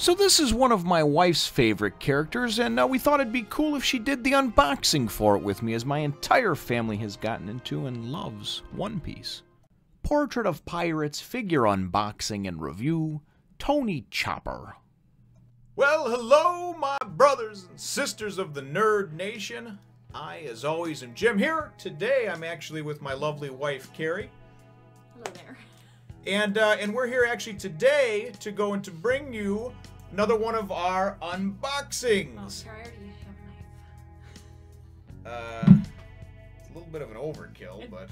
So this is one of my wife's favorite characters, and we thought it'd be cool if she did the unboxing for it with me, as my entire family has gotten into and loves One Piece. Portrait of Pirates figure unboxing and review, Tony Chopper. Well, hello, my brothers and sisters of the Nerd Nation. I, as always, am Jim here. Today, I'm actually with my lovely wife, Carrie. Hello there. And we're here actually today to go and to bring you another one of our unboxings. Oh, Carrie, do you have a knife? It's a little bit of an overkill, but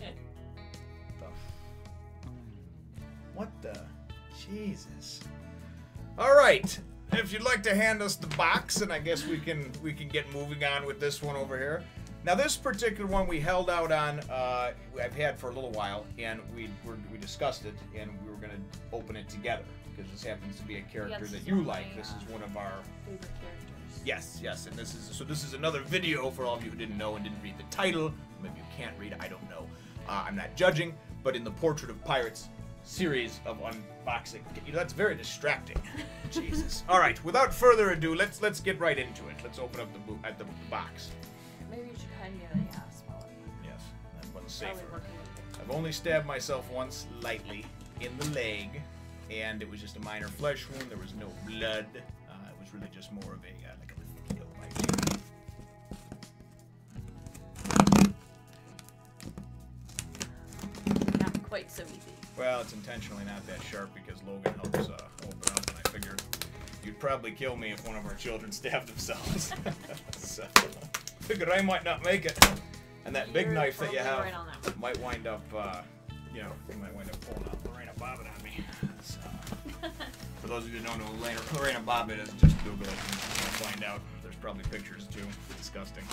what the Jesus? All right. If you'd like to hand us the box, and I guess we can get moving on with this one over here. Now, this particular one we held out on, I've had for a little while, and we discussed it, and we were going to open it together, because this happens to be a character that you like. This is one of our favorite characters. Yes, and this is another video for all of you who didn't know and didn't read the title. Maybe you can't read, I don't know. I'm not judging, but in the Portrait of Pirates series of unboxing, that's very distracting. Jesus. All right, without further ado, let's get right into it. Let's open up the box. Maybe you should hand me the smaller one. Yes, that one's safer. Probably working with it. I've only stabbed myself once lightly in the leg, and it was just a minor flesh wound. There was no blood. It was really just more of a like a kill knife. Not quite so easy. Well, it's intentionally not that sharp because Logan helps open up, and I figured you'd probably kill me if one of our children stabbed themselves. So, figured I might not make it. And that big knife that you have right on that might wind up, you might wind up pulling out Lorena Bobbitt on me. So, for those of you who don't know who Lorena Bobbitt is, just Google it and you'll find out. There's probably pictures too. Disgusting.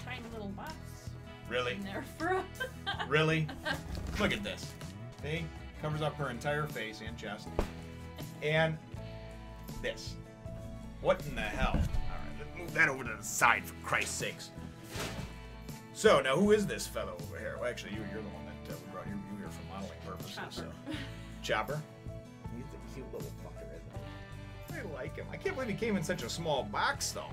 Tiny little box. Really? In there for Really? Look at this. See? Covers up her entire face and chest. And this. What in the hell? Alright, let's move that over to the side for Christ's sakes. So, now who is this fellow over here? Well, actually, you're the one that we brought here. You're here for modeling purposes. Chopper. So. Chopper? He's a cute little fucker, isn't he? I like him. I can't believe he came in such a small box, though.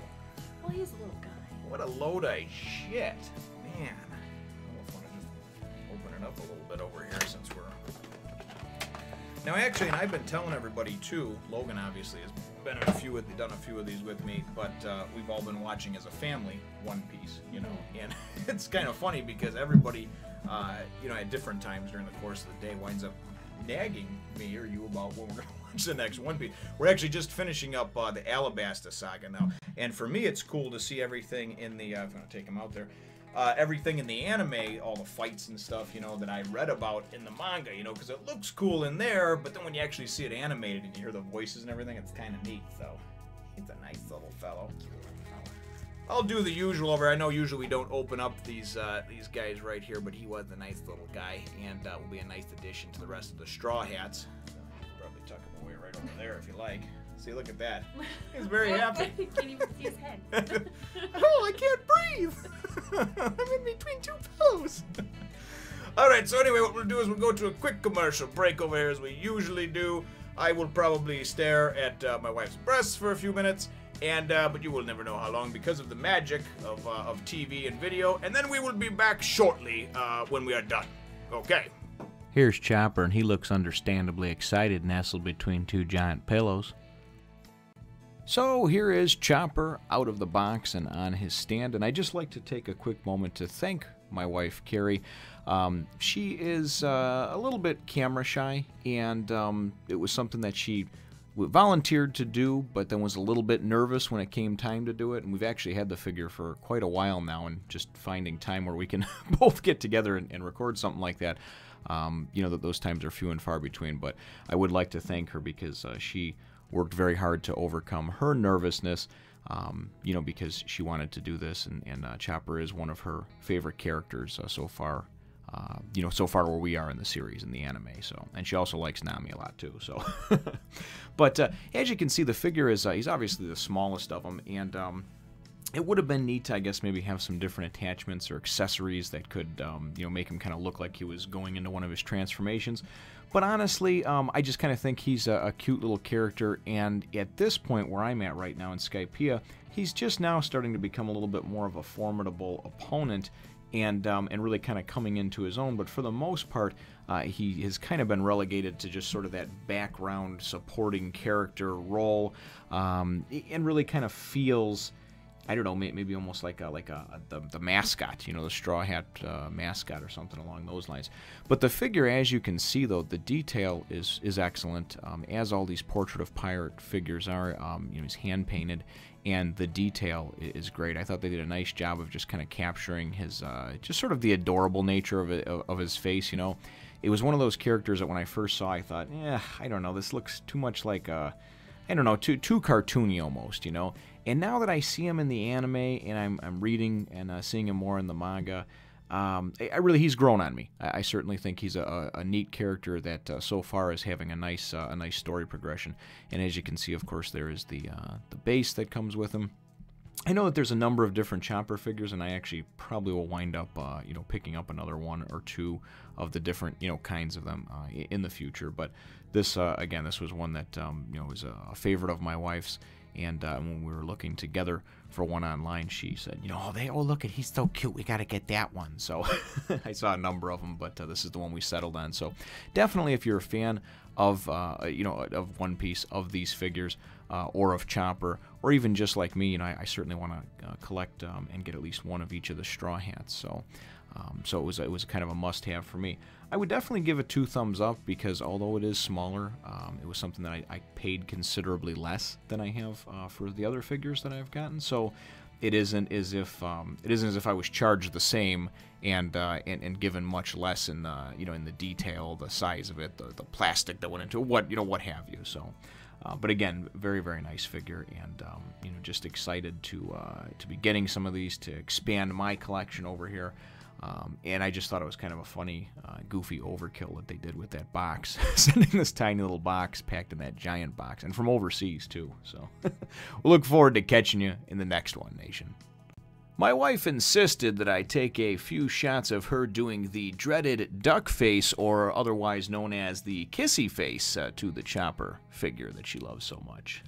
Well, he's a little guy. What a load of shit. Man. I almost want to just open it up a little bit over here since we're... Now, actually, and I've been telling everybody, too, Logan obviously has been in done a few of these with me, but we've all been watching as a family One Piece, and it's kind of funny because everybody, at different times during the course of the day winds up nagging me or you about when we're going to watch the next One Piece. We're actually just finishing up the Alabasta saga now, and for me it's cool to see everything in the, I'm going to take him out there, everything in the anime, all the fights and stuff, that I read about in the manga, because it looks cool in there, but then when you actually see it animated and you hear the voices and everything, it's kind of neat, so he's a nice little fellow. I'll do the usual over. I know usually we don't open up these guys right here, but he was a nice little guy, and will be a nice addition to the rest of the Straw Hats. So you can probably tuck him away right over there if you like. See, look at that. He's very happy. You can't even see his head. Oh, I can't breathe. I'm in between two pillows. All right, so anyway, what we'll do is we'll go to a quick commercial break over here as we usually do. I will probably stare at my wife's breasts for a few minutes, and but you will never know how long because of the magic of TV and video. And then we will be back shortly when we are done. Okay. Here's Chopper, and he looks understandably excited, nestled between two giant pillows. So here is Chopper out of the box and on his stand, and I'd just like to take a quick moment to thank my wife, Carrie. She is a little bit camera shy, and it was something that she volunteered to do, but then was a little bit nervous when it came time to do it, and we've actually had the figure for quite a while now, and just finding time where we can both get together and record something like that, that those times are few and far between, but I would like to thank her because she worked very hard to overcome her nervousness, because she wanted to do this, and Chopper is one of her favorite characters so far, so far where we are in the series, in the anime, so, and she also likes Nami a lot too, so, but as you can see, the figure is, he's obviously the smallest of them, and It would have been neat to, I guess, maybe have some different attachments or accessories that could, make him kind of look like he was going into one of his transformations. But honestly, I just kind of think he's a cute little character, and at this point where I'm at right now in Skypiea, he's just now starting to become a little bit more of a formidable opponent, and really kind of coming into his own. But for the most part, he has kind of been relegated to just sort of that background supporting character role, and really kind of feels, I don't know, maybe almost like the mascot, the Straw Hat mascot or something along those lines. But the figure, as you can see, though, the detail is excellent, as all these Portrait of Pirate figures are. He's hand painted, and the detail is great. I thought they did a nice job of just kind of capturing his, just sort of the adorable nature of his face. It was one of those characters that when I first saw, I thought, I don't know, this looks too much like I don't know, too cartoony almost, And now that I see him in the anime, and I'm reading and seeing him more in the manga, he's grown on me. I certainly think he's a neat character that so far is having a nice story progression. And as you can see, of course, there is the base that comes with him. I know that there's a number of different Chopper figures, and I actually probably will wind up, picking up another one or two of the different, kinds of them in the future. But this, again, this was one that, was a favorite of my wife's, and when we were looking together for one online, she said, oh, look, he's so cute, we got to get that one. So I saw a number of them, but this is the one we settled on. So definitely, if you're a fan of, of One Piece, of these figures, or of Chopper, or even just like me, I certainly want to collect and get at least one of each of the Straw Hats. So it was kind of a must-have for me. I would definitely give it 2 thumbs up, because although it is smaller, it was something that I paid considerably less than I have for the other figures that I've gotten. So it isn't as if I was charged the same and given much less in in the detail, the size of it, the plastic that went into it, what have you. So. But again, very, very nice figure, and just excited to be getting some of these to expand my collection over here. And I just thought it was kind of a funny, goofy overkill that they did with that box, sending this tiny little box packed in that giant box, and from overseas too. So we'll look forward to catching you in the next one, Nation. My wife insisted that I take a few shots of her doing the dreaded duck face, or otherwise known as the kissy face, to the Chopper figure that she loves so much.